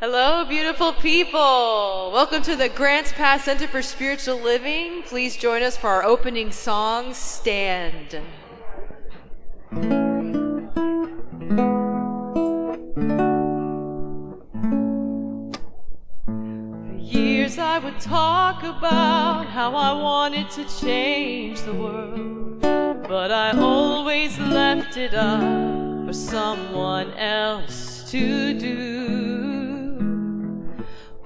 Hello, beautiful people. Welcome to the Grants Pass Center for Spiritual Living. Please join us for our opening song, Stand. For years I would talk about how I wanted to change the world, but I always left it up for someone else to do.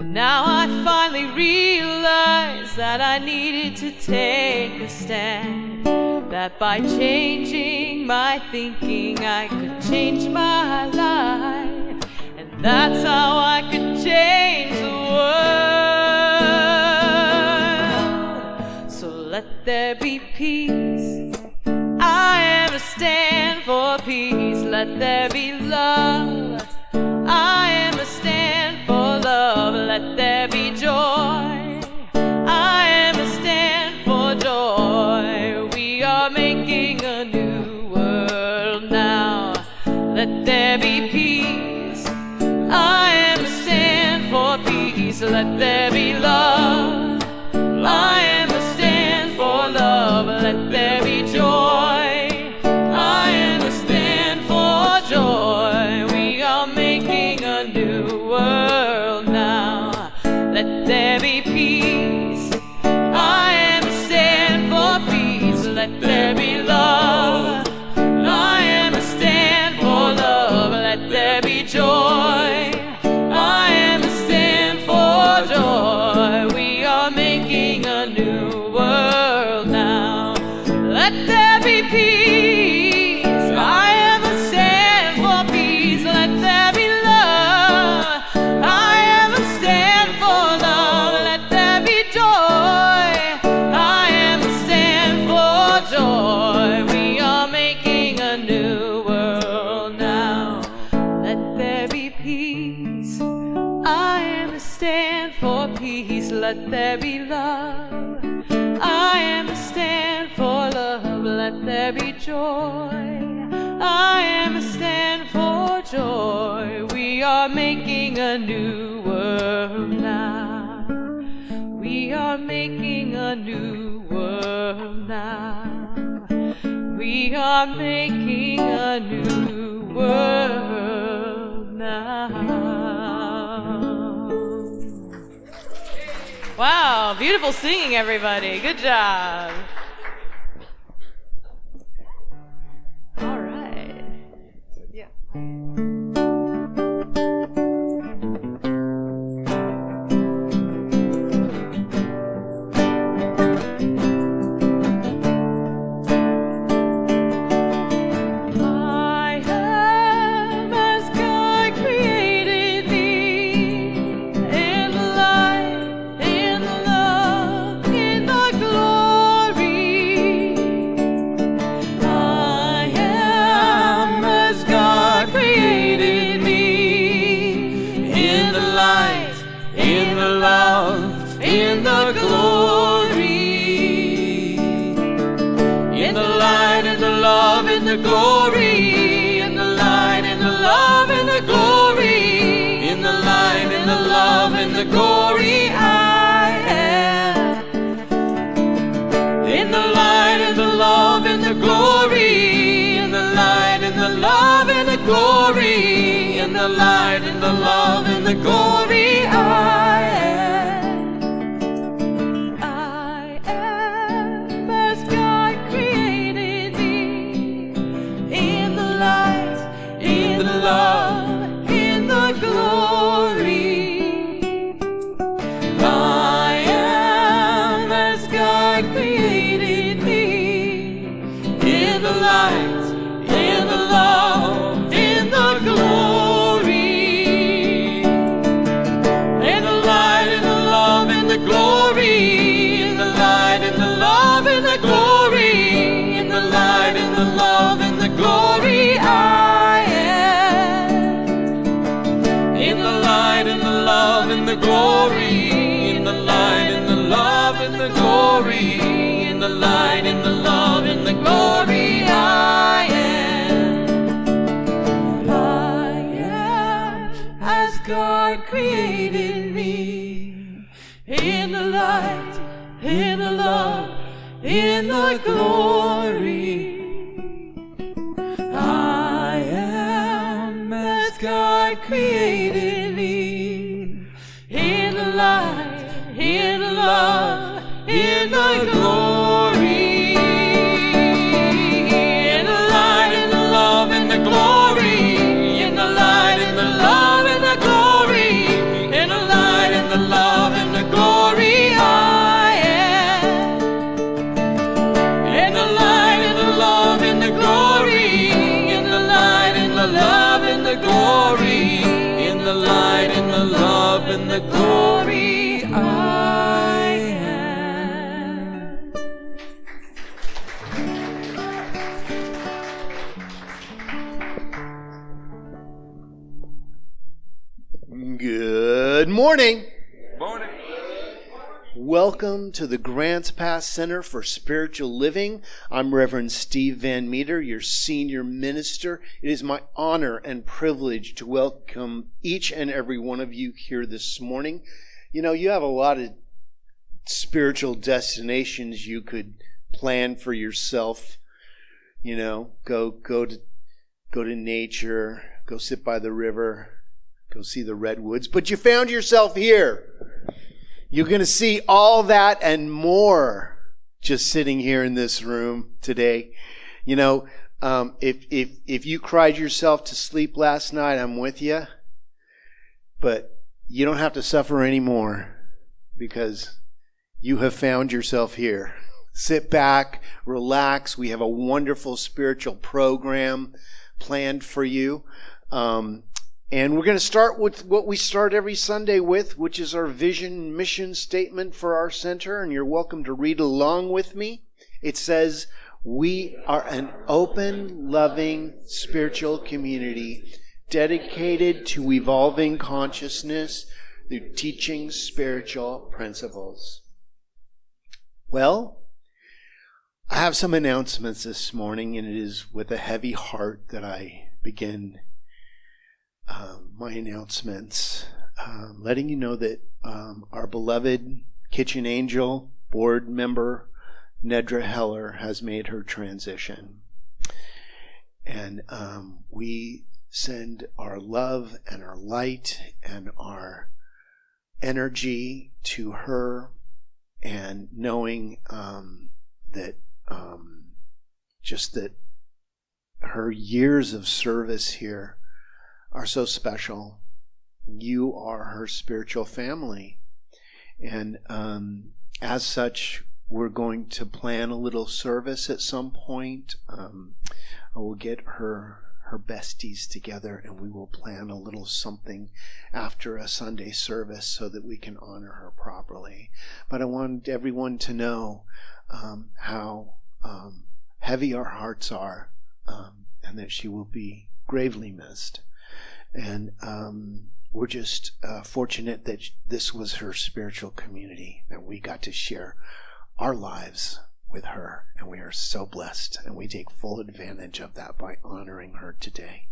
Now I finally realized that I needed to take a stand, that by changing my thinking I could change my life, and that's how I could change the world. So let there be peace. I am a stand for peace. Let there be love. I am a stand for love. Let there be joy. I am a stand for joy. We are making a new world now. Let there be peace. I am a stand for peace. Let there be love. I am a stand for love. Let there be joy. I am a stand for joy. We are making a new world now. Let there be peace. I am a stand for peace. Let there be love. I am a stand for love. Let there be joy. I am a stand for joy. We are making a new world now. Let there be peace. I am a stand for peace. Let there be love. I am a stand for love. Let there be joy. I am a stand for joy. We are making a new world now. Let there be peace. I am a stand for peace. Let there be love. I am a stand for love. Let there be joy. I am a stand for joy. We are making a new world now. We are making a new world now. We are making a new world now. Wow, beautiful singing, everybody. Good job. All right. Yeah. I am as God created me, in the light, in the love, in the glory. I am as God created me, in the light, in the love, in the glory. In the light, in the love, in the glory. In the light, in the love, in the glory. In the light, in the love, in the glory, I am. In the light, in the love, in the glory. In the light, in the love, in the glory. In the light, in the love, in the glory, I am. I am as God created me, in the light, in the love, in the glory. I am as God created me, in the light, in the love, in the glory. In the light, in the love, in the glory. In the light, in the love, in the glory. In the light, in the love, in the glory, I am. In the light, in the love, in the glory. In the light, in the love, in the glory. In the light, in the love, in the glory, I am. I am as as God created me. In the light, in the love, in the glory. I am as God created me. In the light, in the love, in the glory. In the light, in the love, in the glory. In the light, in the love, in the glory. In the light, in the love, in the glory. I am. In the light, in the love, in the glory. In the light, in the love, in the glory. In the light, in the love, in the glory. I am. Good morning. Morning. Welcome to the Grants Pass Center for Spiritual Living. I'm Reverend Steve Van Meter, your senior minister. It is my honor and privilege to welcome each and every one of you here this morning. You know, you have a lot of spiritual destinations you could plan for yourself. You know, go to nature, go sit by the river, go see the redwoods. But you found yourself here. You're going to see all that and more just sitting here in this room today. You know, if you cried yourself to sleep last night, I'm with you. But you don't have to suffer anymore because you have found yourself here. Sit back, relax. We have a wonderful spiritual program planned for you. And we're going to start with what we start every Sunday with, which is our vision mission statement for our center. And you're welcome to read along with me. It says, we are an open, loving, spiritual community dedicated to evolving consciousness through teaching spiritual principles. Well, I have some announcements this morning, and it is with a heavy heart that I begin my announcements, letting you know that our beloved kitchen angel board member Nedra Heller has made her transition, and we send our love and our light and our energy to her, and knowing that just that her years of service here are so special. You are her spiritual family. And as such, we're going to plan a little service at some point. I will get her besties together, and we will plan a little something after a Sunday service so that we can honor her properly. But I want everyone to know how heavy our hearts are, and that she will be gravely missed. And we're just fortunate that this was her spiritual community, that we got to share our lives with her. And we are so blessed, and we take full advantage of that by honoring her today.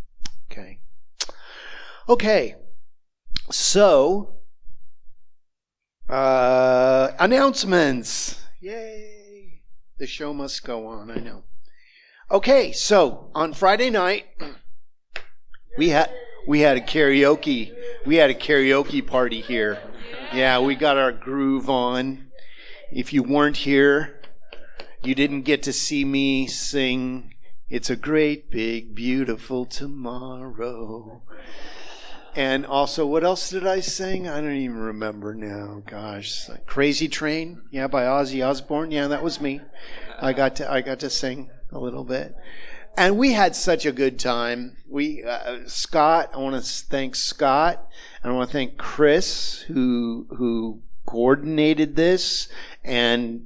Okay. So, announcements. Yay. The show must go on, I know. Okay, so on Friday night, we had a karaoke. We had a karaoke party here. Yeah, we got our groove on. If you weren't here, you didn't get to see me sing "It's a Great Big Beautiful Tomorrow." And also, what else did I sing? I don't even remember now. Gosh, "Crazy Train," yeah, by Ozzy Osbourne. Yeah, that was me. I got to sing a little bit. And we had such a good time. Scott, I want to thank Scott, and I want to thank Chris, who coordinated this and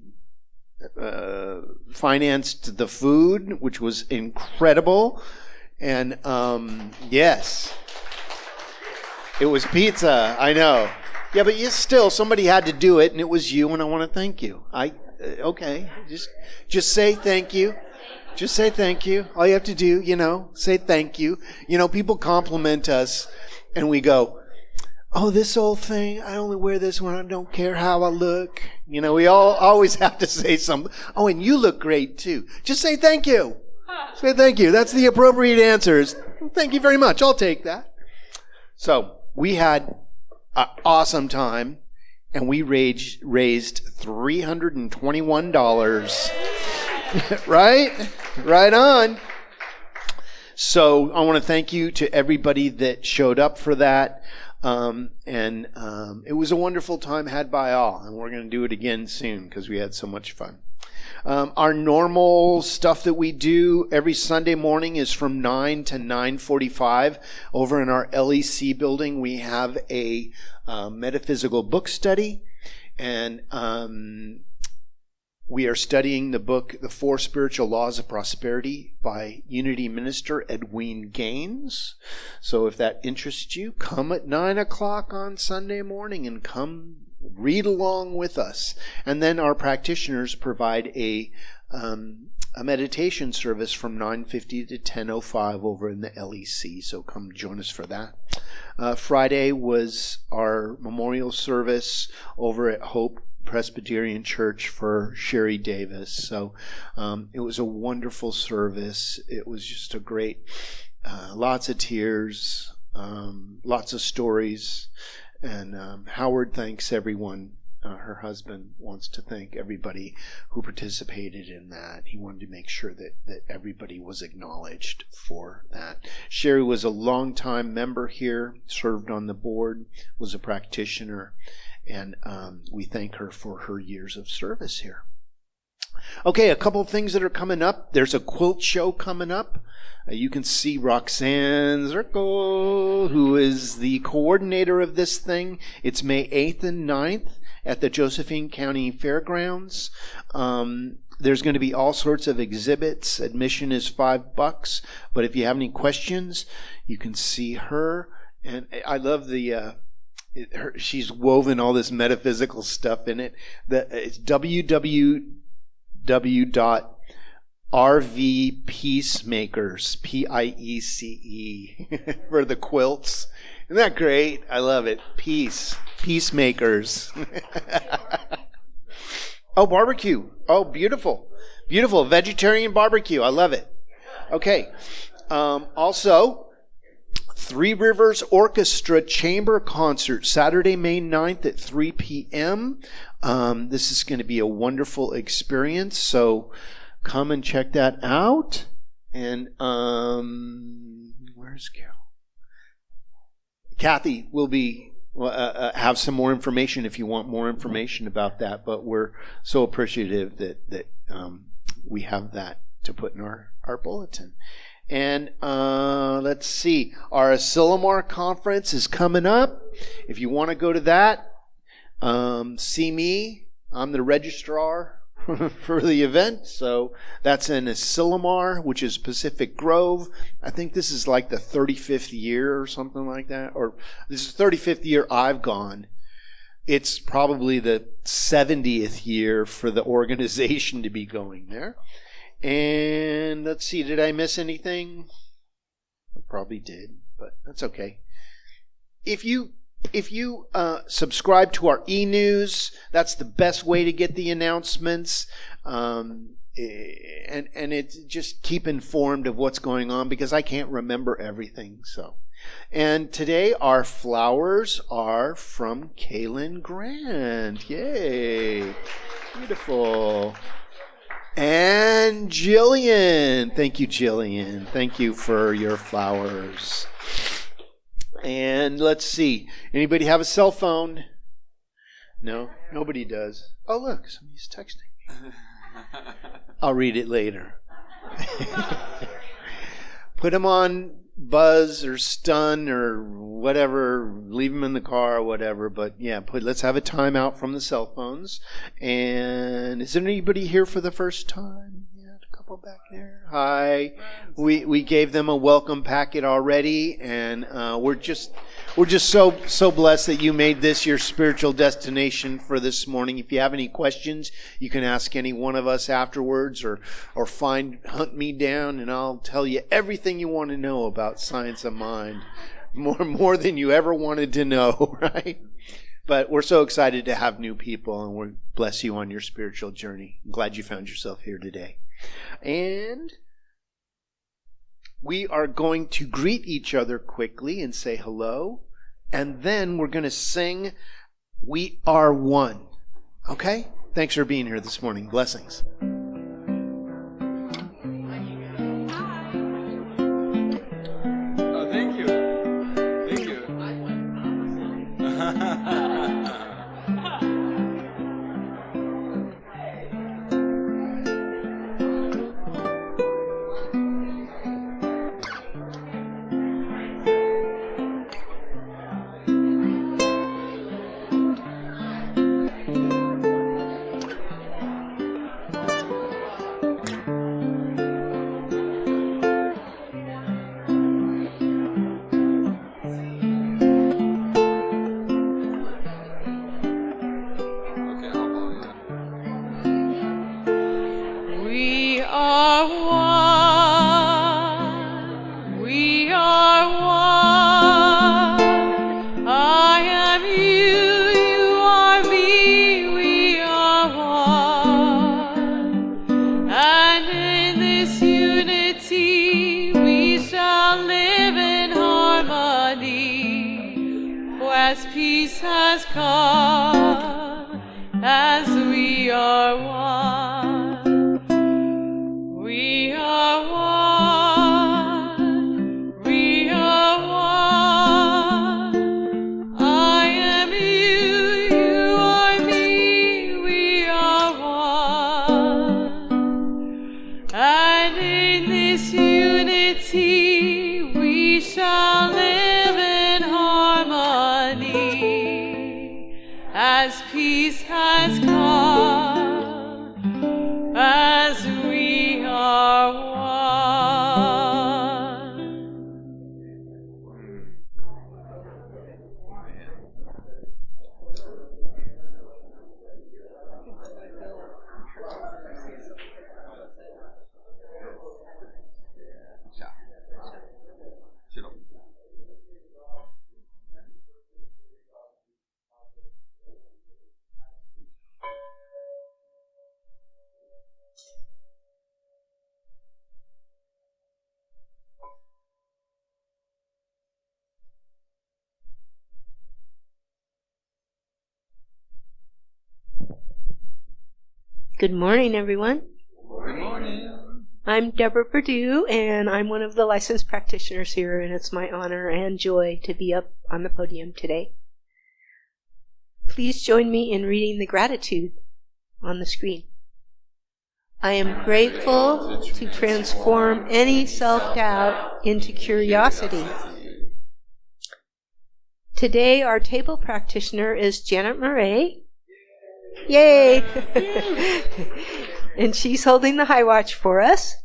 financed the food, which was incredible. And yes, it was pizza. I know. Yeah, but still, somebody had to do it, and it was you. And I want to thank you. Okay, just say thank you. Just say thank you. All you have to do, say thank you. People compliment us, and we go, oh, this old thing, I only wear this when I don't care how I look. You know, we all always have to say something. Oh, and you look great too. Just say thank you. Say thank you. That's the appropriate answers. Thank you very much. I'll take that. So we had an awesome time, and we raised $321. Right on. So I want to thank you to everybody that showed up for that. It was a wonderful time had by all, and we're going to do it again soon because we had so much fun. Our normal stuff that we do every Sunday morning is from 9 to 9:45. Over in our LEC building, we have a metaphysical book study, and we are studying the book, The Four Spiritual Laws of Prosperity by Unity Minister Edwin Gaines. So if that interests you, come at 9 o'clock on Sunday morning and come read along with us. And then our practitioners provide a meditation service from 9:50 to 10:05 over in the LEC. So come join us for that. Friday was our memorial service over at Hope Presbyterian Church for Sherry Davis. So it was a wonderful service. It was just a great, lots of tears, lots of stories. And Howard thanks everyone. Her husband wants to thank everybody who participated in that. He wanted to make sure that everybody was acknowledged for that. Sherry was a longtime member here, served on the board, was a practitioner, and we thank her for her years of service here. Okay, a couple of things that are coming up. There's a quilt show coming up. You can see Roxanne Zirko, who is the coordinator of this thing. It's May 8th and 9th at the Josephine County Fairgrounds. There's going to be all sorts of exhibits. Admission is $5, but if you have any questions, you can see her. And I love she's woven all this metaphysical stuff in it. It's www.rvpeacemakers, Piece, for the quilts. Isn't that great? I love it. Peacemakers. Oh, barbecue. Oh, beautiful. Beautiful. Vegetarian barbecue. I love it. Okay. Also, Three Rivers Orchestra Chamber Concert, Saturday, May 9th at 3 p.m. This is going to be a wonderful experience, so come and check that out. And where's Carol? Kathy will be have some more information if you want more information about that, but we're so appreciative that we have that to put in our bulletin. And let's see, our Asilomar conference is coming up. If you want to go to that, see me. I'm the registrar for the event. So that's in Asilomar, which is Pacific Grove. I think this is like the 35th year or something like that. Or this is the 35th year I've gone. It's probably the 70th year for the organization to be going there. And let's see, did I miss anything? I probably did, but that's okay. If you subscribe to our e-news, that's the best way to get the announcements. And it's just keep informed of what's going on because I can't remember everything. So, and today our flowers are from Kaylin Grant. Yay! Beautiful. And Jillian. Thank you, Jillian. Thank you for your flowers. And let's see. Anybody have a cell phone? No? Nobody does. Oh, look. Somebody's texting me. I'll read it later. Put them on buzz or stun or whatever. Leave them in the car or whatever. But yeah, let's have a timeout from the cell phones. And is there anybody here for the first time? Yeah, a couple back there. Hi. We gave them a welcome packet already, and we're just so blessed that you made this your spiritual destination for this morning. If you have any questions, you can ask any one of us afterwards, or hunt me down, and I'll tell you everything you want to know about Science of Mind. more than you ever wanted to know, right? But we're so excited to have new people, and we bless you on your spiritual journey. I'm glad you found yourself here today. And we are going to greet each other quickly and say hello, and then we're going to sing "We Are One." Okay? Thanks for being here this morning. Blessings. Oh, thank you. Thank you. We are one. We are one. I am you, you are me. We are one. And in this unity we shall live in harmony. For as peace has come, as we are one. We are one. We are one. I am you, you are me. We are one. And in this unity we shall live in harmony. As peace has come, as we are one. Good morning, everyone. Good morning. I'm Deborah Perdue, and I'm one of the licensed practitioners here, and it's my honor and joy to be up on the podium today. Please join me in reading the gratitude on the screen. I am grateful to transform any self-doubt into curiosity. Today, our table practitioner is Janet Murray. Yay! And she's holding the high watch for us.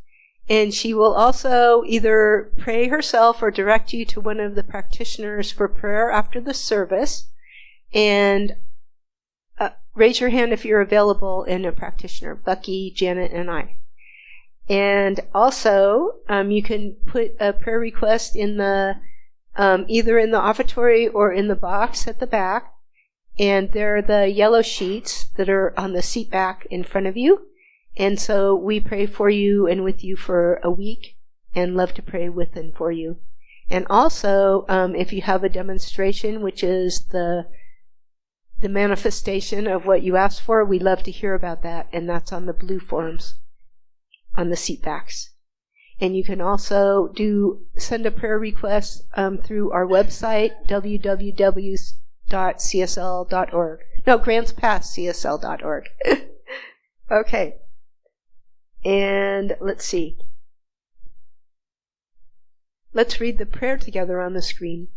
And she will also either pray herself or direct you to one of the practitioners for prayer after the service. And raise your hand if you're available in a practitioner, Bucky, Janet, and I. And also, you can put a prayer request in the either in the offertory or in the box at the back. And there are the yellow sheets that are on the seat back in front of you. And so we pray for you and with you for a week and love to pray with and for you. And also, if you have a demonstration, which is the manifestation of what you asked for, we love to hear about that. And that's on the blue forms on the seat backs. And you can also send a prayer request through our website, www.csl.org. No, grantspasscsl.org. Okay. And let's see. Let's read the prayer together on the screen.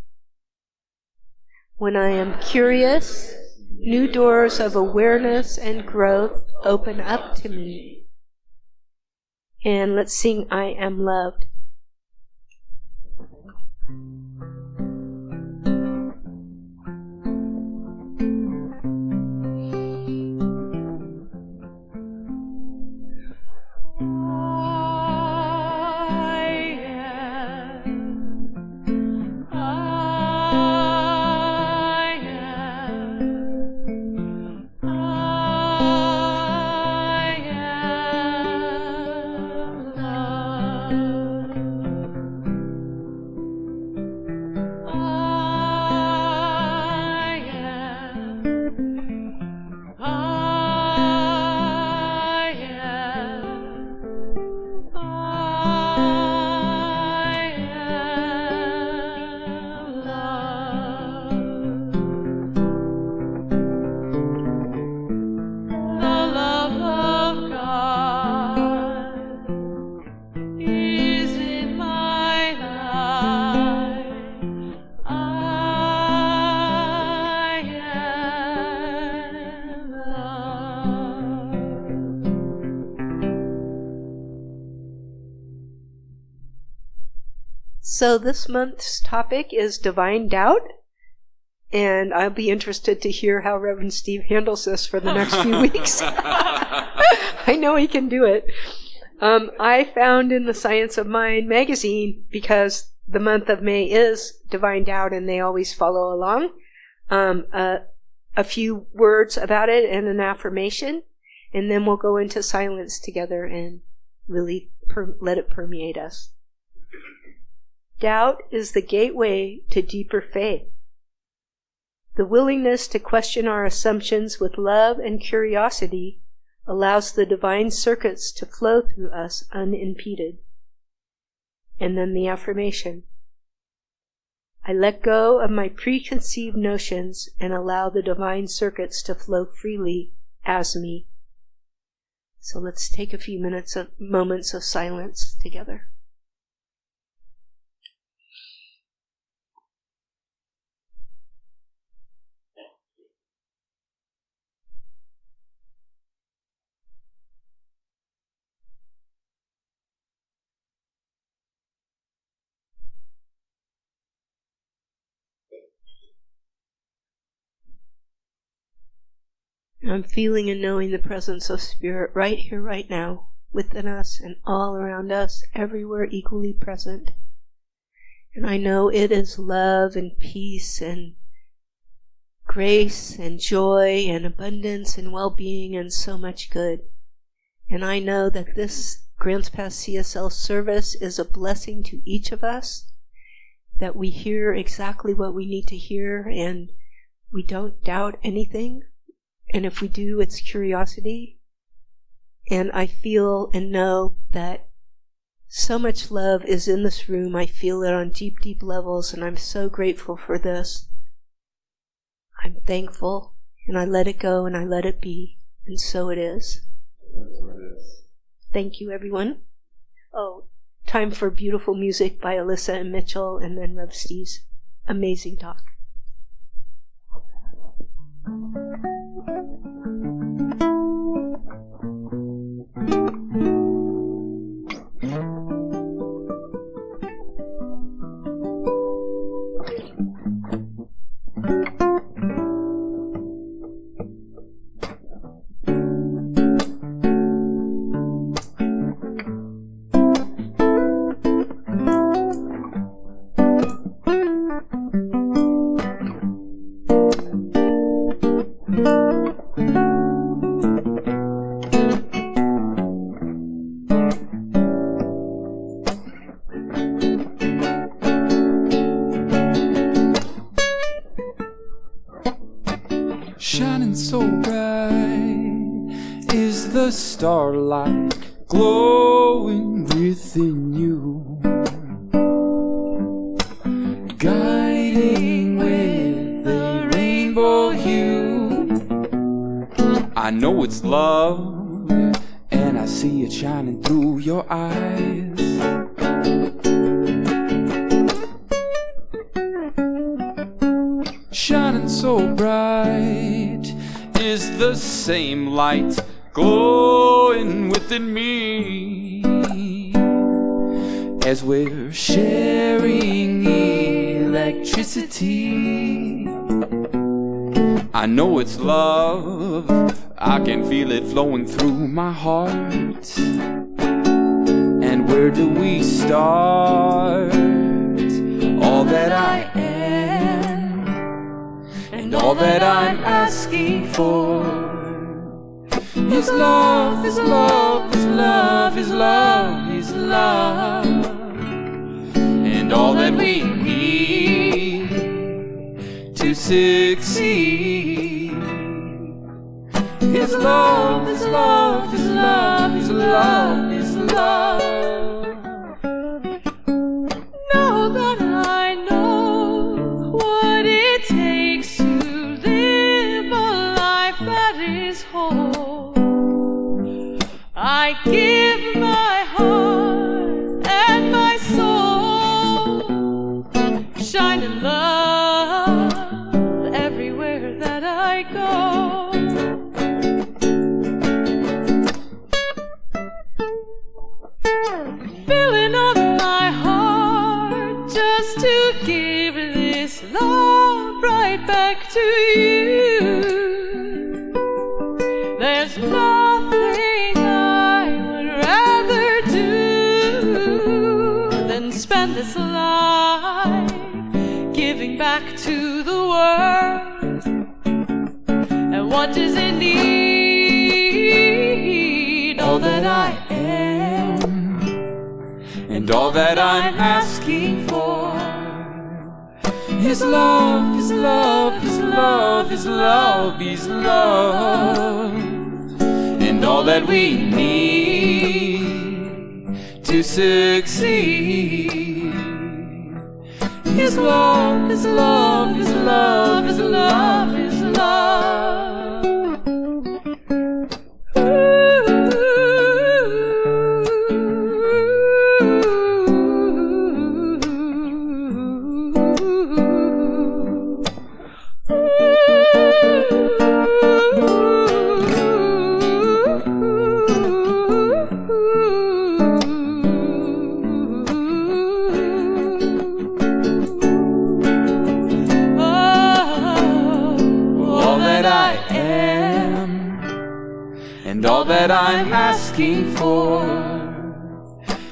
When I am curious, new doors of awareness and growth open up to me. And let's sing I Am Loved. I So this month's topic is divine doubt, and I'll be interested to hear how Reverend Steve handles this for the next few weeks. I know he can do it. I found in the Science of Mind magazine, because the month of May is divine doubt and they always follow along, a few words about it and an affirmation, and then we'll go into silence together and really let it permeate us. Doubt is the gateway to deeper faith. The willingness to question our assumptions with love and curiosity allows the divine circuits to flow through us unimpeded. And then the affirmation. I let go of my preconceived notions and allow the divine circuits to flow freely as me. So let's take a few moments of silence together. I'm feeling and knowing the presence of Spirit right here, right now, within us and all around us, everywhere equally present. And I know it is love and peace and grace and joy and abundance and well-being and so much good. And I know that this Grants Pass CSL service is a blessing to each of us, that we hear exactly what we need to hear and we don't doubt anything. And if we do, it's curiosity. And I feel and know that so much love is in this room. I feel it on deep, deep levels, and I'm so grateful for this. I'm thankful, and I let it go, and I let it be, and so it is. Thank you, everyone. Oh, time for beautiful music by Alyssa and Mitchell, and then Rev Steve's amazing talk. Shining so bright is the starlight glowing within you, guiding with a rainbow hue. I know it's love, and I see it shining through your eyes. Shining so bright is the same light glowing within me, as we're sharing electricity. I know it's love, I can feel it flowing through my heart. And where do we start? All that I am and all that I'm asking for is love, is love, is love, is love, is love. And all that we need to succeed is love, is love, is love, is love, is love. Know that I know what it takes to live a life that is whole. I give my heart and my soul, shining love everywhere that I go. Filling up my heart you. There's nothing I would rather do than spend this life giving back to the world. And what does it need? All that I am, and all that I'm asking for is love, is love, is love, is love, is love. And all that we need to succeed is love, is love, is love, is love, is love. And all that I'm asking for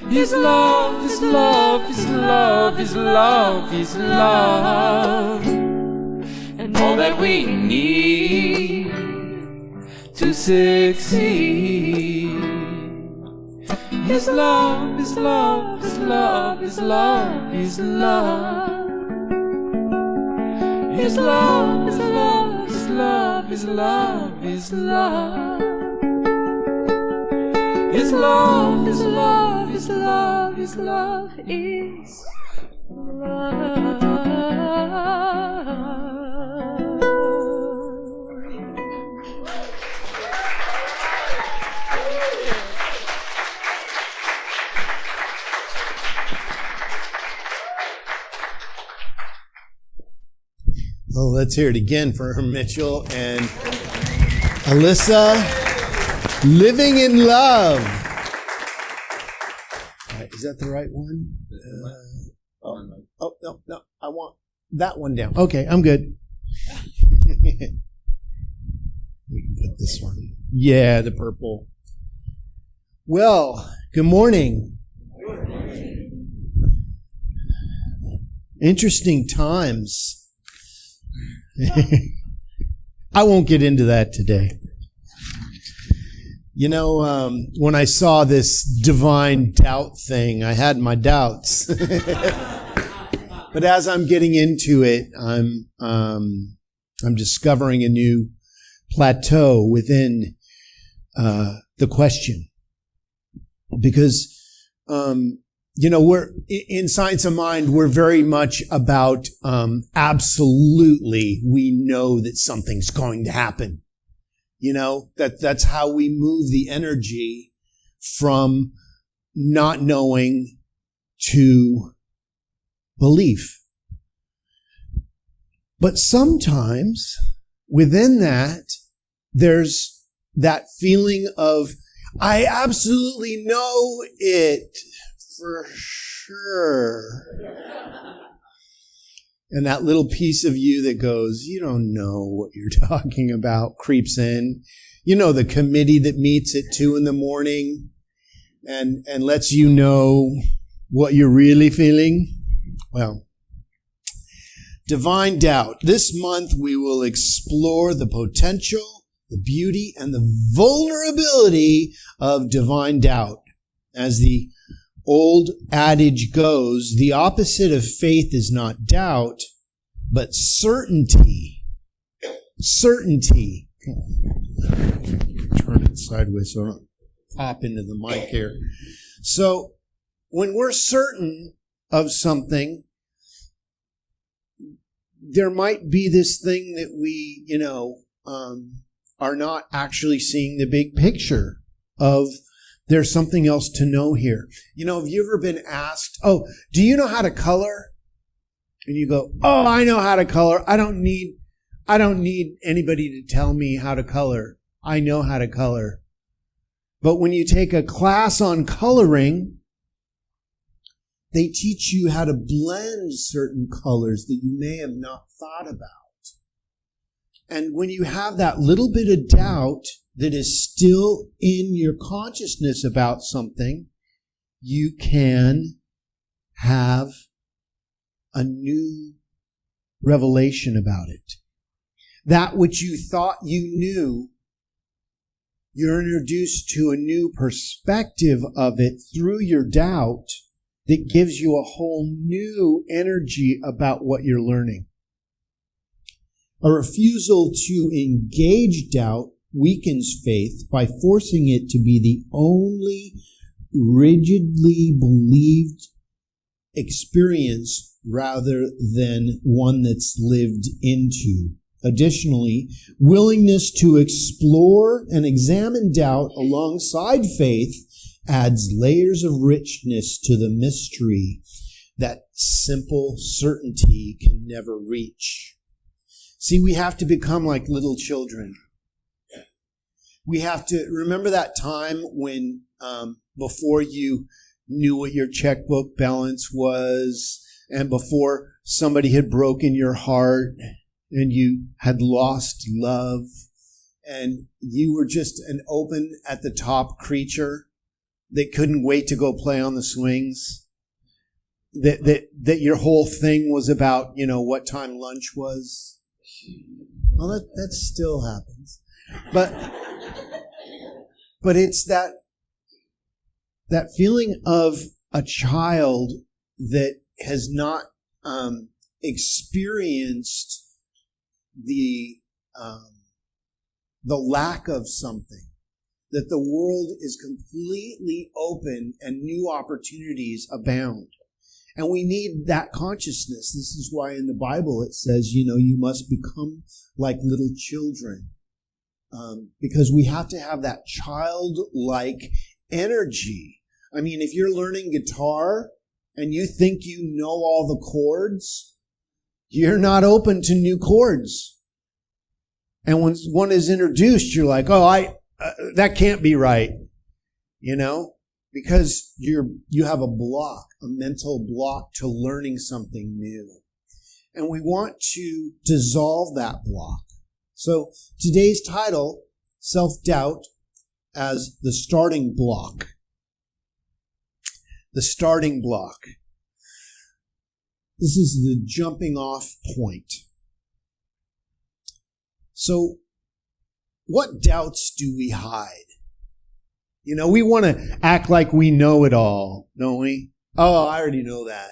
is love, is love, is love, is love, is love. And all that we need to succeed is love, is love, is love, is love, is love. Is love, is love, is love, is love, is love. Is love, is love, is love, is love, is love. Oh, let's hear it again for Mitchell and Alyssa. Living in Love. All right, is that the right one? No. I want that one down. Okay, I'm good. We can put this one. Yeah, the purple. Well, good morning. Interesting times. I won't get into that today. You know, when I saw this divine doubt thing, I had my doubts. But as I'm getting into it, I'm discovering a new plateau within the question. Because, you know, we're in Science of Mind, we're very much about absolutely we know that something's going to happen. You know, that's how we move the energy from not knowing to belief. But sometimes within that, there's that feeling of, I absolutely know it for sure. And that little piece of you that goes, you don't know what you're talking about, creeps in. You know, the committee that meets at 2 a.m. and lets you know what you're really feeling. Well, divine doubt. This month we will explore the potential, the beauty, and the vulnerability of divine doubt. As the old adage goes, the opposite of faith is not doubt, but certainty. Certainty. Turn it sideways so I don't pop into the mic here. So, when we're certain of something, there might be this thing that we, are not actually seeing the big picture of there's something else to know here. You know, have you ever been asked, oh, do you know how to color? And you go, oh, I know how to color. I don't need anybody to tell me how to color. I know how to color. But when you take a class on coloring, they teach you how to blend certain colors that you may have not thought about. And when you have that little bit of doubt that is still in your consciousness about something, you can have a new revelation about it. That which you thought you knew, you're introduced to a new perspective of it through your doubt that gives you a whole new energy about what you're learning. A refusal to engage doubt weakens faith by forcing it to be the only rigidly believed experience rather than one that's lived into. Additionally, willingness to explore and examine doubt alongside faith adds layers of richness to the mystery that simple certainty can never reach. See, we have to become like little children. We have to remember that time when before you knew what your checkbook balance was, and before somebody had broken your heart, and you had lost love, and you were just an open at the top creature that couldn't wait to go play on the swings. That your whole thing was about, what time lunch was. Well, that still happens. But it's that feeling of a child that has not experienced the lack of something, that the world is completely open and new opportunities abound. And we need that consciousness. This is why in the Bible it says, you must become like little children. Because we have to have that childlike energy. I mean, if you're learning guitar and you think you know all the chords, you're not open to new chords. And when one is introduced, you're like, that can't be right. Because you have a block, a mental block to learning something new. And we want to dissolve that block. So today's title, Self-Doubt as the Starting Block. The starting block. This is the jumping off point. So, what doubts do we hide? We want to act like we know it all, don't we? Oh, I already know that.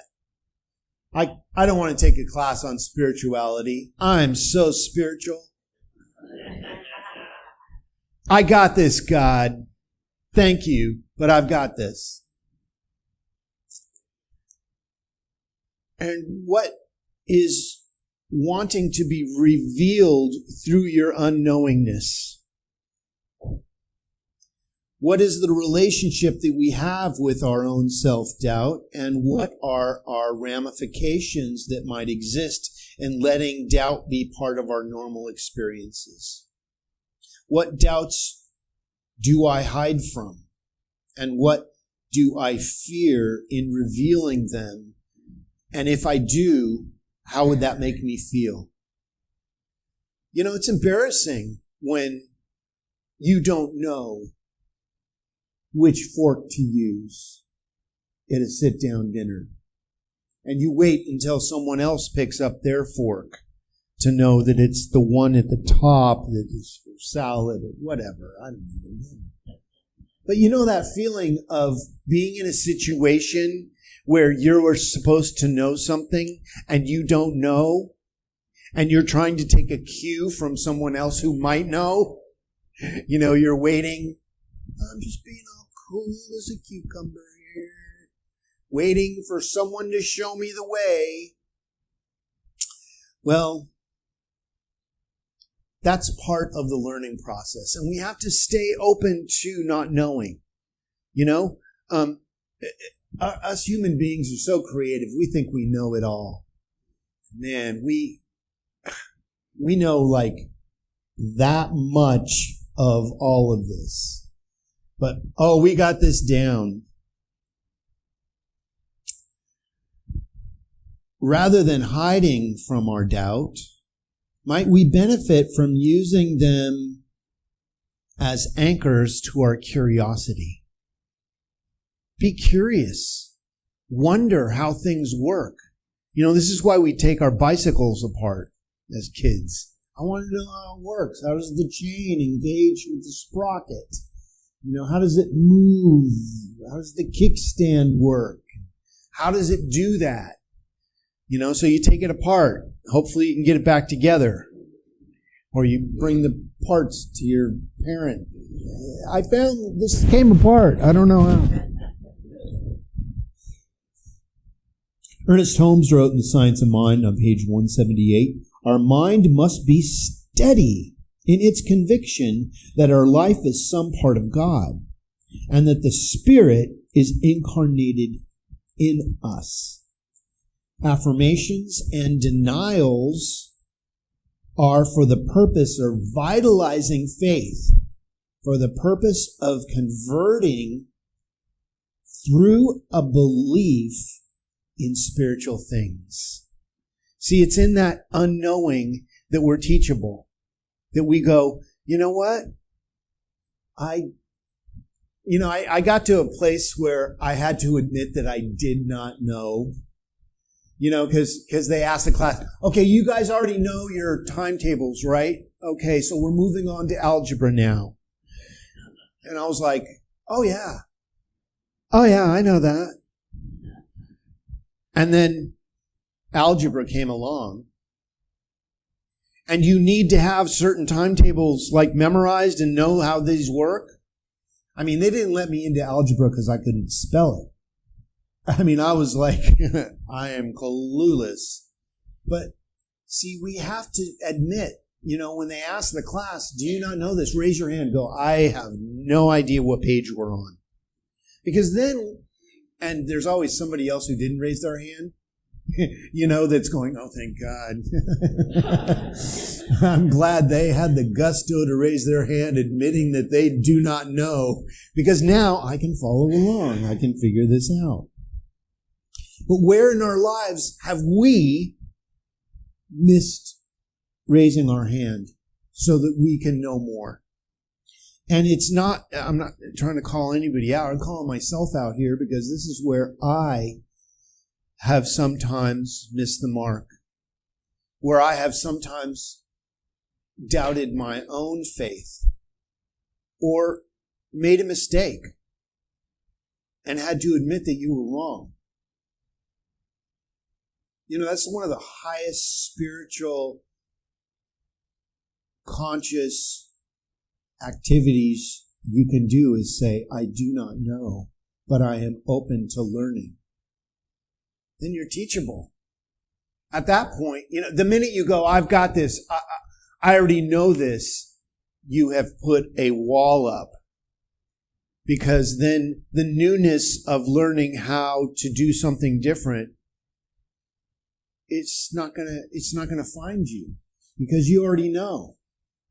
I don't want to take a class on spirituality. I'm so spiritual. I got this, God. Thank you, but I've got this. And what is wanting to be revealed through your unknowingness? What is the relationship that we have with our own self-doubt, and what are our ramifications that might exist in letting doubt be part of our normal experiences? What doubts do I hide from? And what do I fear in revealing them? And if I do, how would that make me feel? It's embarrassing when you don't know which fork to use at a sit-down dinner. And you wait until someone else picks up their fork to know that it's the one at the top that is for salad or whatever. I don't even know. But that feeling of being in a situation where you're supposed to know something and you don't know, and you're trying to take a cue from someone else who might know. You're waiting. I'm just being all cool as a cucumber here, waiting for someone to show me the way. Well, that's part of the learning process, and we have to stay open to not knowing. Us human beings are so creative. We think we know it all. Man, we know like that much of all of this. But, we got this down. Rather than hiding from our doubt, Might we benefit from using them as anchors to our curiosity? Be curious. Wonder how things work. This is why we take our bicycles apart as kids. I want to know how it works. How does the chain engage with the sprocket? How does it move? How does the kickstand work? How does it do that? So you take it apart. Hopefully you can get it back together. Or you bring the parts to your parent. I found this came apart. I don't know how. Ernest Holmes wrote in The Science of Mind on page 178, our mind must be steady in its conviction that our life is some part of God and that the Spirit is incarnated in us. Affirmations and denials are for the purpose of vitalizing faith, for the purpose of converting through a belief in spiritual things. See, it's in that unknowing that we're teachable, that we go, you know what? I got to a place where I had to admit that I did not know, because they asked the class, okay, you guys already know your timetables, right? Okay, so we're moving on to algebra now. And I was like, oh yeah, I know that. And then algebra came along. And you need to have certain timetables memorized and know how these work. They didn't let me into algebra because I couldn't spell it. I was like, I am clueless. But see, we have to admit, when they ask the class, do you not know this? Raise your hand. Go, I have no idea what page we're on. Because then, and there's always somebody else who didn't raise their hand, that's going, oh, thank God. I'm glad they had the gusto to raise their hand admitting that they do not know, because now I can follow along. I can figure this out. But where in our lives have we missed raising our hand so that we can know more? And I'm not trying to call anybody out. I'm calling myself out here because this is where I have sometimes missed the mark, where I have sometimes doubted my own faith or made a mistake and had to admit that you were wrong. That's one of the highest spiritual, conscious activities you can do is say, I do not know, but I am open to learning. Then you're teachable. At that point, the minute you go, I've got this, I already know this, you have put a wall up. Because then the newness of learning how to do something different, it's not gonna find you. Because you already know.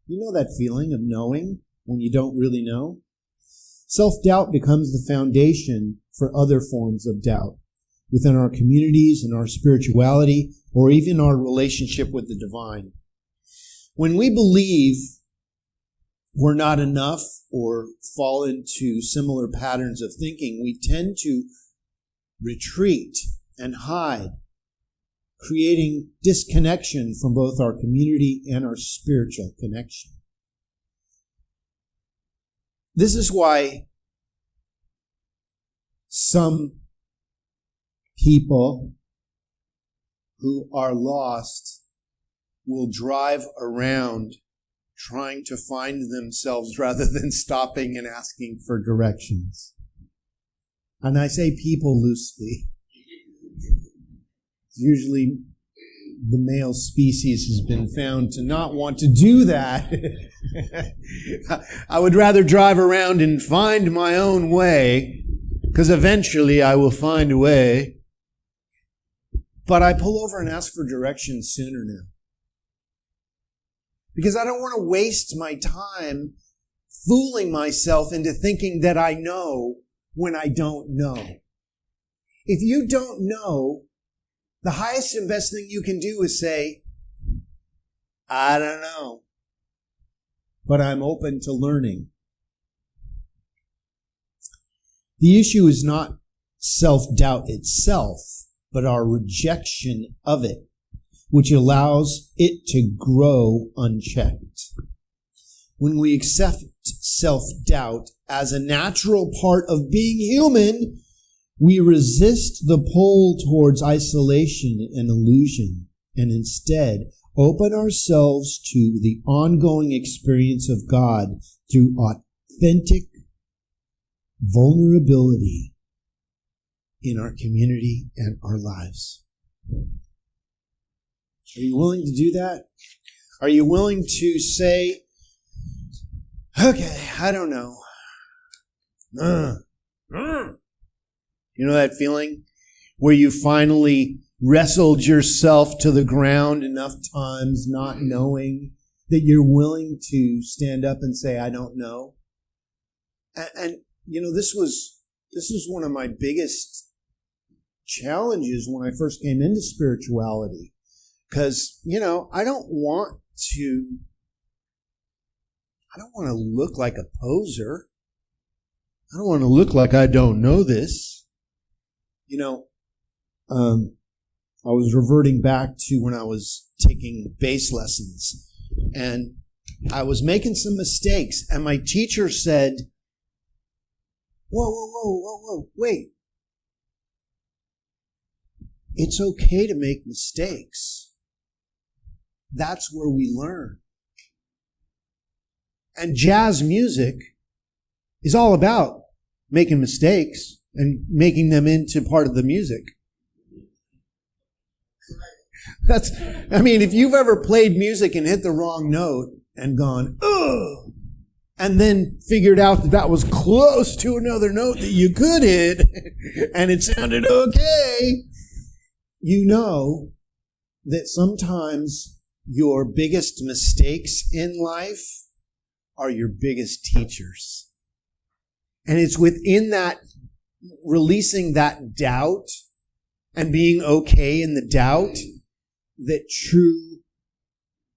You know that feeling of knowing when you don't really know? Self-doubt becomes the foundation for other forms of doubt within our communities and our spirituality, or even our relationship with the divine. When we believe we're not enough or fall into similar patterns of thinking, we tend to retreat and hide, creating disconnection from both our community and our spiritual connection. This is why some people who are lost will drive around trying to find themselves rather than stopping and asking for directions. And I say people loosely. Usually the male species has been found to not want to do that. I would rather drive around and find my own way, because eventually I will find a way. But I pull over and ask for directions sooner now. Because I don't want to waste my time fooling myself into thinking that I know when I don't know. If you don't know, the highest and best thing you can do is say, I don't know. But I'm open to learning. The issue is not self-doubt itself, but our rejection of it, which allows it to grow unchecked. When we accept self-doubt as a natural part of being human, we resist the pull towards isolation and illusion, and instead open ourselves to the ongoing experience of God through authentic vulnerability in our community and our lives. Are you willing to do that? Are you willing to say, okay, I don't know. You know that feeling where you finally wrestled yourself to the ground enough times not knowing that you're willing to stand up and say, I don't know? And you know, this was one of my biggest challenges when I first came into spirituality. Because, you know, I don't want to look like a poser. I don't want to look like I don't know this. You know, I was reverting back to when I was taking bass lessons, and I was making some mistakes, and my teacher said, whoa, wait. It's okay to make mistakes. That's where we learn. And jazz music is all about making mistakes and making them into part of the music. If you've ever played music and hit the wrong note and gone, ugh, and then figured out that was close to another note that you could hit, and it sounded okay, you know that sometimes your biggest mistakes in life are your biggest teachers. And it's within that, releasing that doubt and being okay in the doubt, that true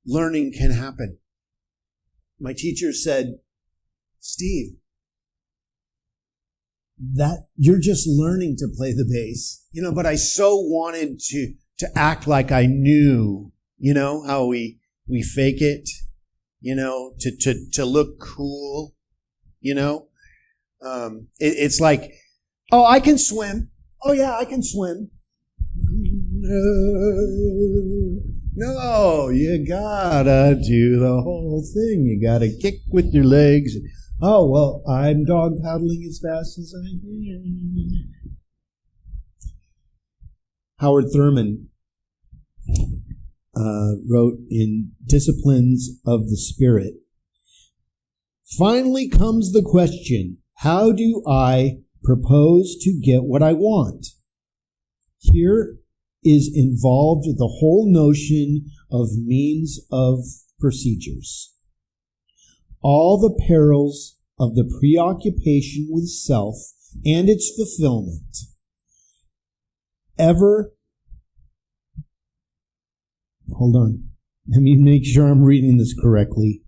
learning can happen. My teacher said, Steve, that you're just learning to play the bass. You know, but I so wanted to act like I knew, you know, how we fake it, you know, to look cool, you know. It's like, oh, I can swim. Oh yeah, I can swim. No, you gotta do the whole thing. You gotta kick with your legs. Oh, well, I'm dog paddling as fast as I can. Howard Thurman wrote in Disciplines of the Spirit, finally comes the question, how do I propose to get what I want? Here is involved the whole notion of means of procedures. All the perils of the preoccupation with self and its fulfillment. Hold on, let me make sure I'm reading this correctly.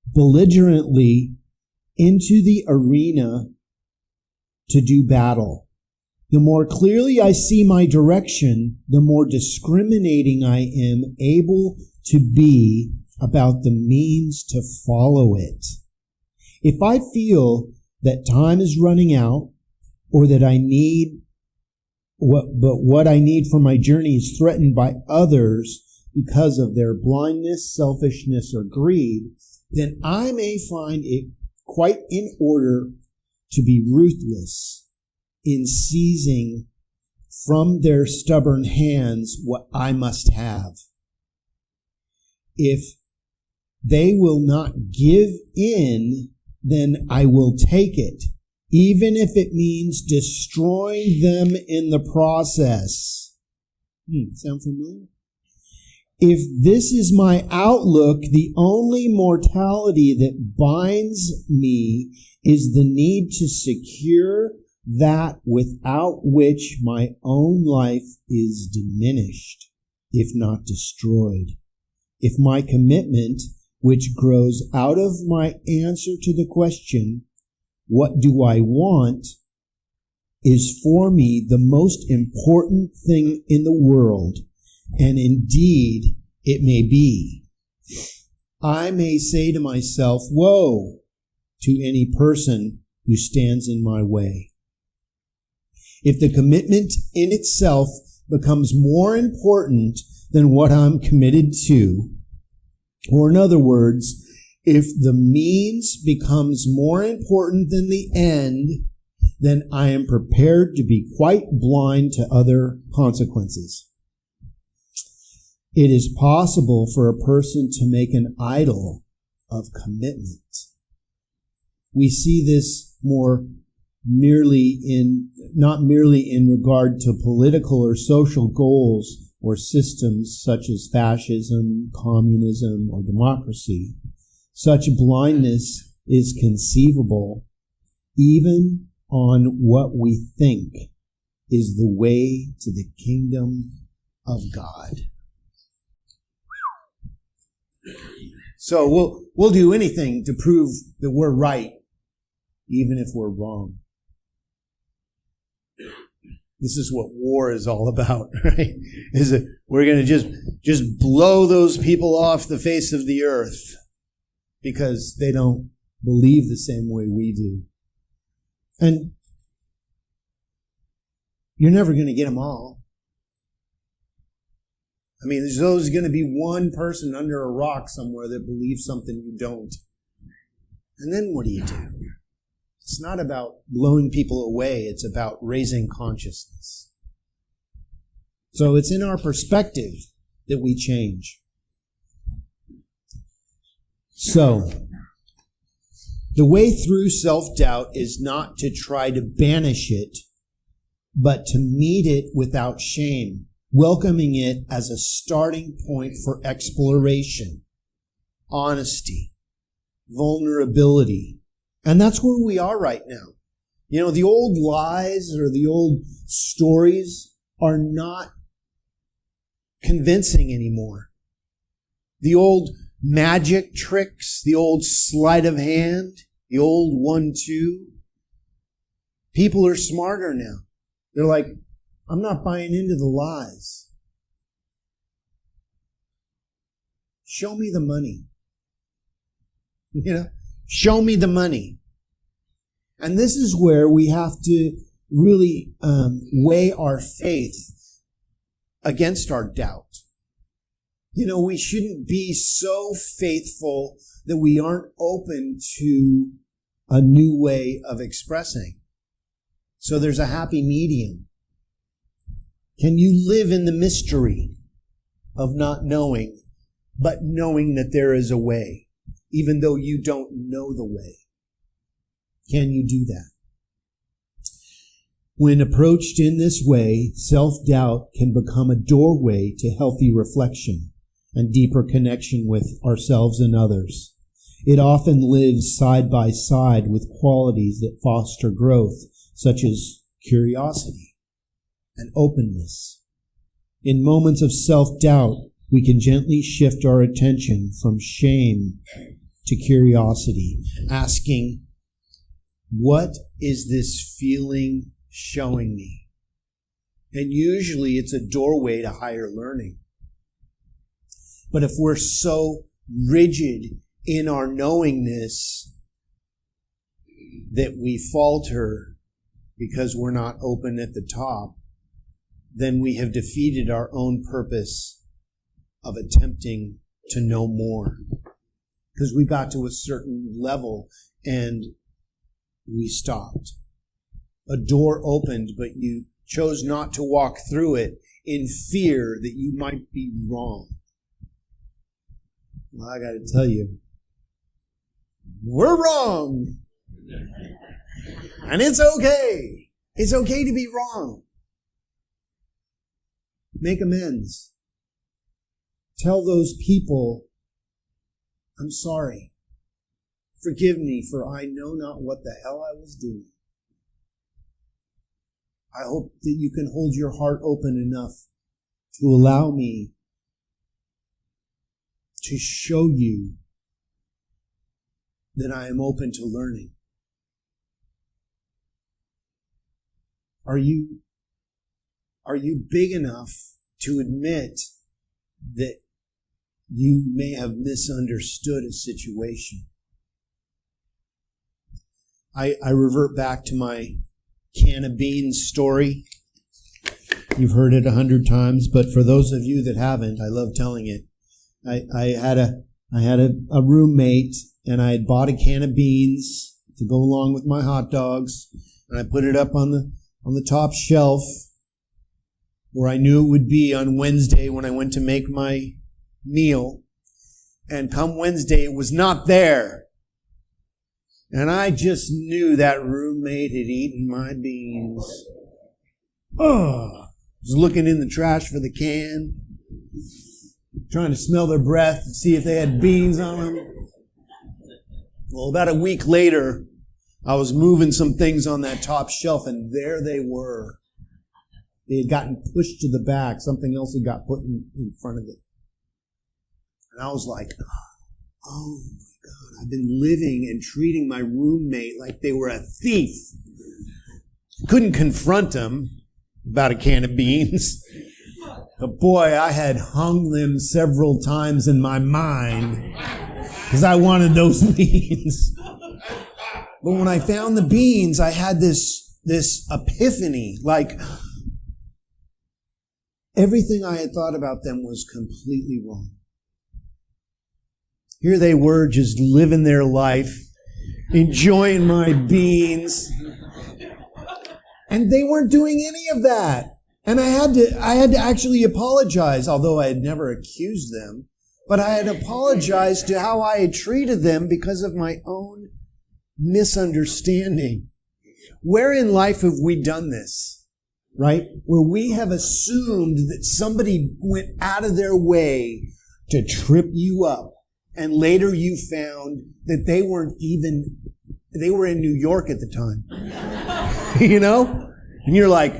Belligerently into the arena to do battle. The more clearly I see my direction, the more discriminating I am able to be about the means to follow it. If I feel that time is running out, or that what I need for my journey is threatened by others because of their blindness, selfishness, or greed, then I may find it quite in order to be ruthless in seizing from their stubborn hands what I must have. If they will not give in, then I will take it, even if it means destroying them in the process. Sound familiar? If this is my outlook, the only mortality that binds me is the need to secure that without which my own life is diminished, if not destroyed. if my commitment, which grows out of my answer to the question, what do I want, is for me the most important thing in the world, and indeed it may be, I may say to myself, woe to any person who stands in my way. If the commitment in itself becomes more important than what I'm committed to, or in other words, if the means becomes more important than the end, then I am prepared to be quite blind to other consequences. It is possible for a person to make an idol of commitment. We see this not merely in regard to political or social goals or systems such as fascism, communism, or democracy. Such blindness is conceivable even on what we think is the way to the kingdom of God. So we'll do anything to prove that we're right, even if we're wrong. This is what war is all about, right? Is that we're going to just blow those people off the face of the earth because they don't believe the same way we do. And you're never going to get them all. I mean, there's always going to be one person under a rock somewhere that believes something you don't. And then what do? It's not about blowing people away. It's about raising consciousness. So it's in our perspective that we change. So, the way through self-doubt is not to try to banish it, but to meet it without shame, welcoming it as a starting point for exploration, honesty, vulnerability. And that's where we are right now. You know, the old lies or the old stories are not convincing anymore. The old magic tricks, the old sleight of hand, the old 1-2. People are smarter now. They're like, I'm not buying into the lies. Show me the money. You know, show me the money. And this is where we have to really weigh our faith against our doubt. You know, we shouldn't be so faithful that we aren't open to a new way of expressing. So there's a happy medium. Can you live in the mystery of not knowing, but knowing that there is a way, even though you don't know the way? Can you do that? When approached in this way, self-doubt can become a doorway to healthy reflection and deeper connection with ourselves and others. It often lives side by side with qualities that foster growth, such as curiosity and openness. In moments of self-doubt, we can gently shift our attention from shame to curiosity, asking, what is this feeling showing me? And usually it's a doorway to higher learning. But if we're so rigid in our knowingness that we falter because we're not open at the top, then we have defeated our own purpose of attempting to know more. Because we got to a certain level and we stopped. A door opened, but you chose not to walk through it in fear that you might be wrong. Well, I got to tell you, we're wrong. And it's okay. It's okay to be wrong. Make amends. Tell those people, I'm sorry. Forgive me, for I know not what the hell I was doing. I hope that you can hold your heart open enough to allow me to show you that I am open to learning. Are you big enough to admit that you may have misunderstood a situation? I revert back to my can of beans story. You've heard it 100 times, but for those of you that haven't, I love telling it. I had a roommate, and I had bought a can of beans to go along with my hot dogs, and I put it up on the top shelf where I knew it would be on Wednesday when I went to make my meal. And come Wednesday, it was not there. And I just knew that roommate had eaten my beans. Oh, I was looking in the trash for the can, trying to smell their breath and see if they had beans on them. Well, about a week later, I was moving some things on that top shelf, and there they were. They had gotten pushed to the back. Something else had got put in front of it. And I was like, oh my God, I've been living and treating my roommate like they were a thief. Couldn't confront them about a can of beans. But boy, I had hung them several times in my mind because I wanted those beans. But when I found the beans, I had this epiphany, like everything I had thought about them was completely wrong. Here they were just living their life, enjoying my beans. And they weren't doing any of that. And I had to actually apologize, although I had never accused them. But I had apologized to how I had treated them because of my own misunderstanding. Where in life have we done this? Right? Where we have assumed that somebody went out of their way to trip you up. And later you found that they were in New York at the time. You know? And you're like,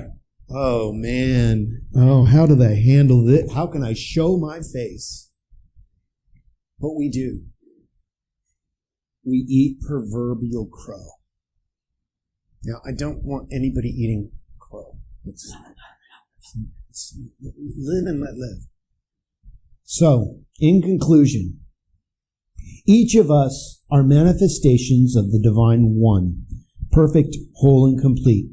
oh man, how do they handle this? How can I show my face? But we do. We eat proverbial crow. Now, I don't want anybody eating crow. It's live and let live. So, in conclusion, each of us are manifestations of the divine one, perfect, whole, and complete,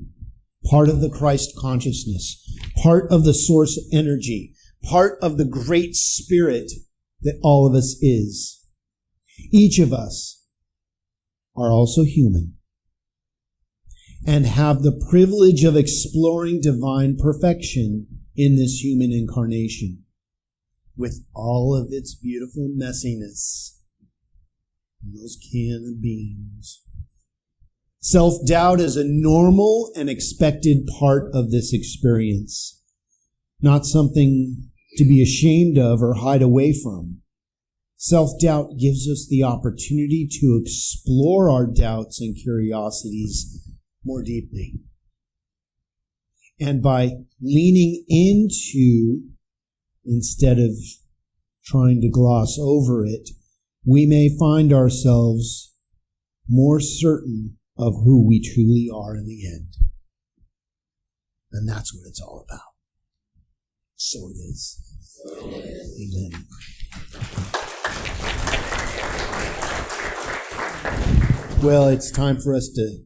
part of the Christ consciousness, part of the source energy, part of the great spirit that all of us is. Each of us are also human and have the privilege of exploring divine perfection in this human incarnation with all of its beautiful messiness. And those can of beans. Self-doubt is a normal and expected part of this experience, not something to be ashamed of or hide away from. Self-doubt gives us the opportunity to explore our doubts and curiosities more deeply. And by leaning into, instead of trying to gloss over it, we may find ourselves more certain of who we truly are in the end. And that's what it's all about. So it is. Amen. Well, it's time for us to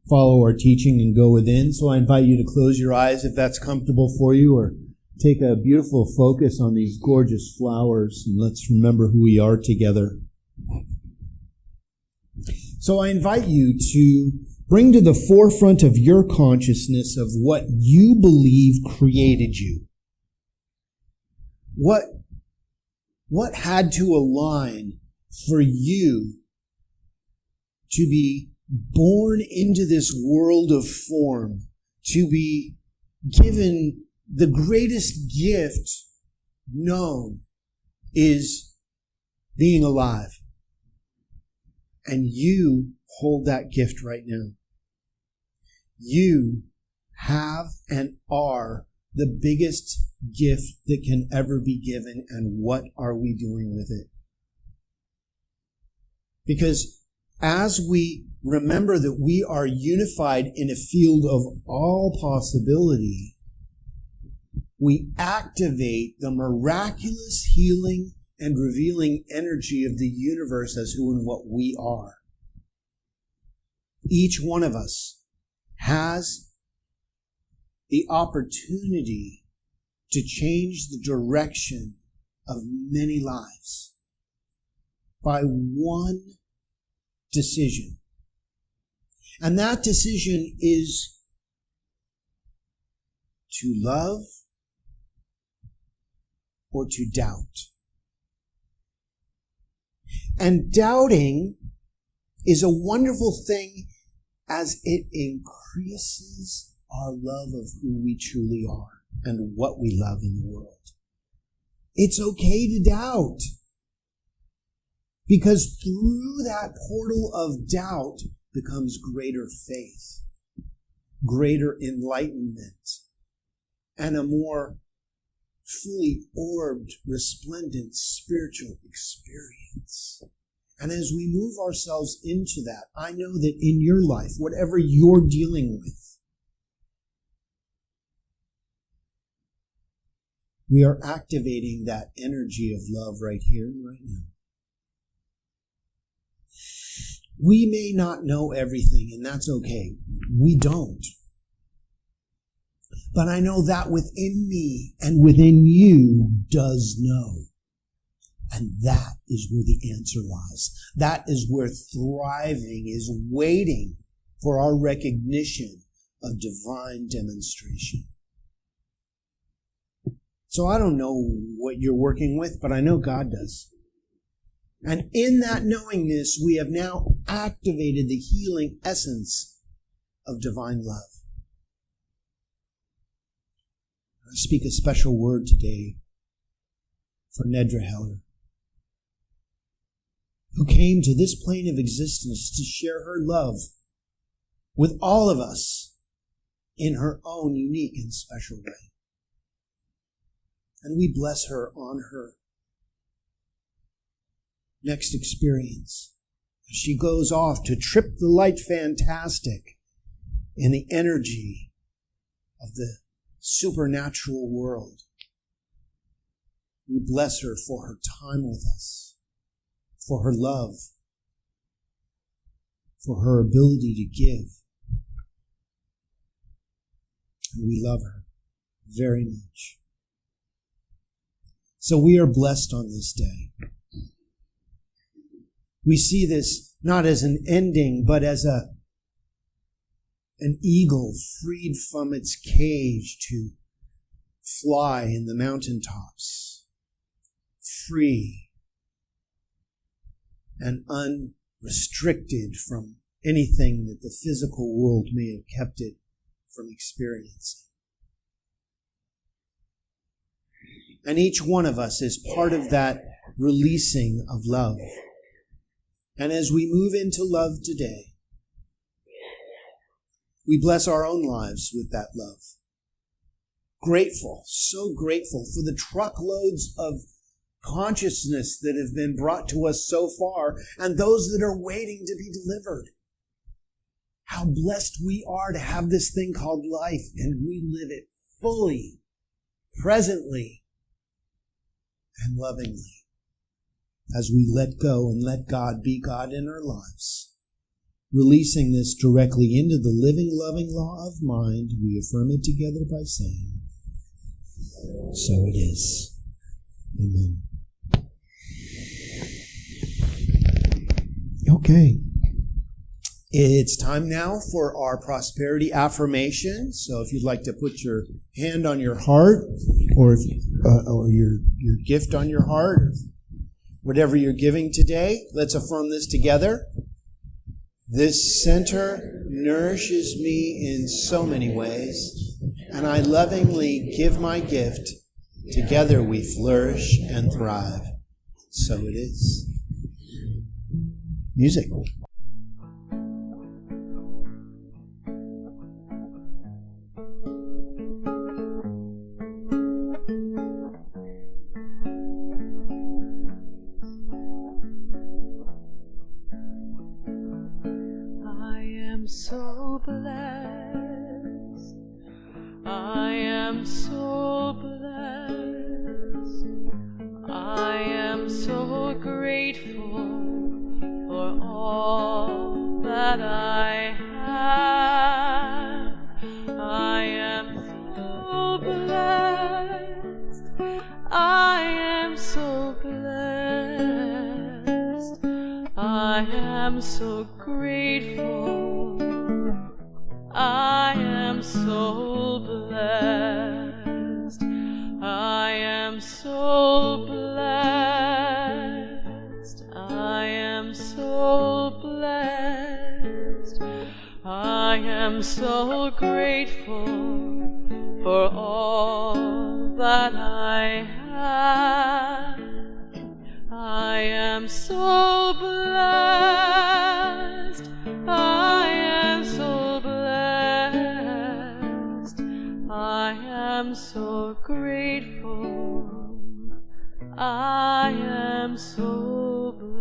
follow our teaching and go within. So I invite you to close your eyes if that's comfortable for you, or take a beautiful focus on these gorgeous flowers, and let's remember who we are together. So I invite you to bring to the forefront of your consciousness of what you believe created you. What had to align for you to be born into this world of form, to be given the greatest gift known is being alive. And you hold that gift right now. You have and are the biggest gift that can ever be given, and what are we doing with it? Because as we remember that we are unified in a field of all possibility, we activate the miraculous healing and revealing energy of the universe as who and what we are. Each one of us has the opportunity to change the direction of many lives by one decision. And that decision is to love or to doubt. And doubting is a wonderful thing as it increases our love of who we truly are and what we love in the world. It's okay to doubt, because through that portal of doubt becomes greater faith, greater enlightenment, and a more fully orbed, resplendent spiritual experience. And as we move ourselves into that, I know that in your life, whatever you're dealing with, we are activating that energy of love right here and right now. We may not know everything, and that's okay. We don't. But I know that within me and within you does know. And that is where the answer lies. That is where thriving is waiting for our recognition of divine demonstration. So I don't know what you're working with, but I know God does. And in that knowingness, we have now activated the healing essence of divine love. I speak a special word today for Nedra Heller, who came to this plane of existence to share her love with all of us in her own unique and special way. And we bless her on her next experience. She goes off to trip the light fantastic in the energy of the supernatural world. We bless her for her time with us, for her love, for her ability to give. And we love her very much. So we are blessed on this day. We see this not as an ending, but as an eagle freed from its cage to fly in the mountaintops, free and unrestricted from anything that the physical world may have kept it from experiencing. And each one of us is part of that releasing of love. And as we move into love today, we bless our own lives with that love. Grateful, so grateful for the truckloads of consciousness that have been brought to us so far, and those that are waiting to be delivered. How blessed we are to have this thing called life, and we live it fully, presently, and lovingly, as we let go and let God be God in our lives. Releasing this directly into the living, loving law of mind, we affirm it together by saying, so it is. Amen. Okay. It's time now for our prosperity affirmation. So if you'd like to put your hand on your heart, or your gift on your heart, or whatever you're giving today, let's affirm this together. This center nourishes me in so many ways, and I lovingly give my gift. Together we flourish and thrive. So it is. Music. am so blessed. I am so blessed. I am so grateful for all that I have. I am so blessed. I am so blessed. I am so grateful. I am so blessed. I am so blessed. I am so blessed. I am so grateful for all that I have. I am so blessed. I am so blessed. I am so grateful. I am so blessed.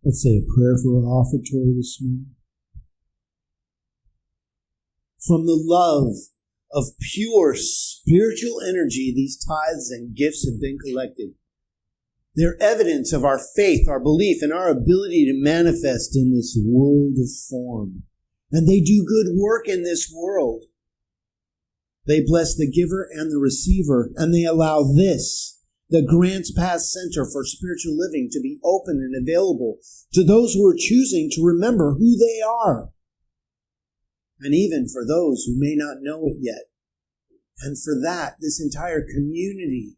Let's say a prayer for our offertory this morning. From the love of pure spiritual energy, these tithes and gifts have been collected. They're evidence of our faith, our belief, and our ability to manifest in this world of form. And they do good work in this world. They bless the giver and the receiver, and they allow this, the Grants Pass Center for Spiritual Living, to be open and available to those who are choosing to remember who they are. And even for those who may not know it yet. And for that, this entire community,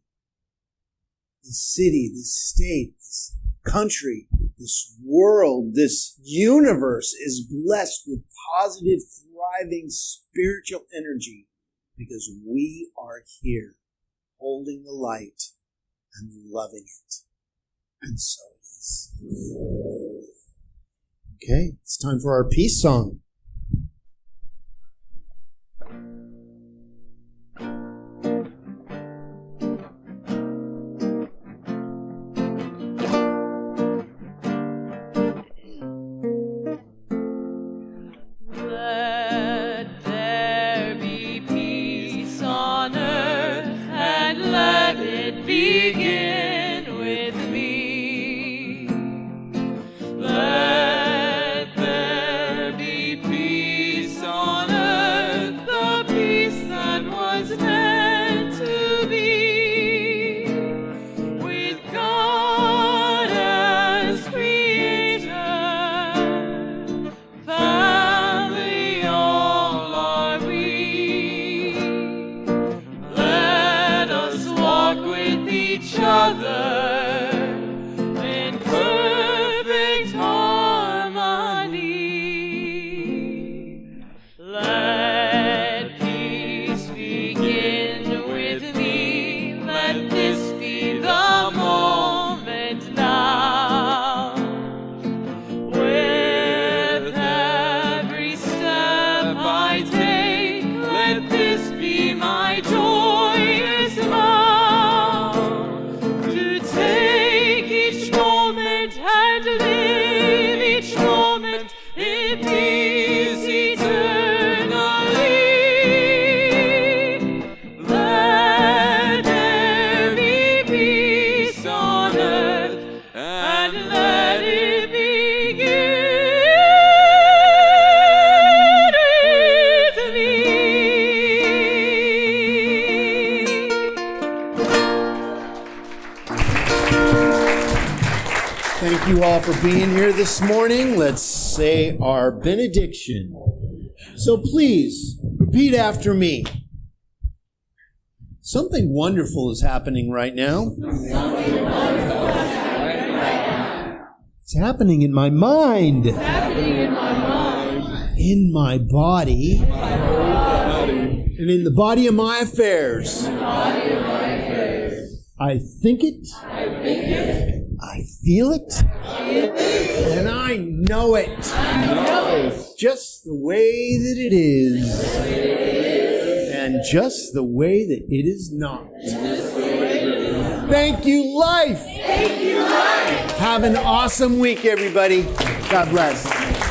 this city, this state, this country, this world, this universe is blessed with positive, thriving spiritual energy because we are here holding the light and loving it. And so it is. Okay, it's time for our peace song. Begin with me. Let there be peace on earth, the peace that was meant to be, with God as creator, family all are we. Let us walk with each other in perfect harmony. Let peace begin with me. Let this be the moment now. With every step I take, let this be my joyous vow. And live each moment in peace eternally. Let there be peace on earth, and let it begin with me. Thank you all for being here this morning. Let's say our benediction. So please, repeat after me. Something wonderful is happening right now. It's happening in my mind. In my body. And in the body of my affairs. I think it. I feel it, and I know it. Just the way that it is, and just the way that it is not. Thank you, life. Have an awesome week, everybody. God bless.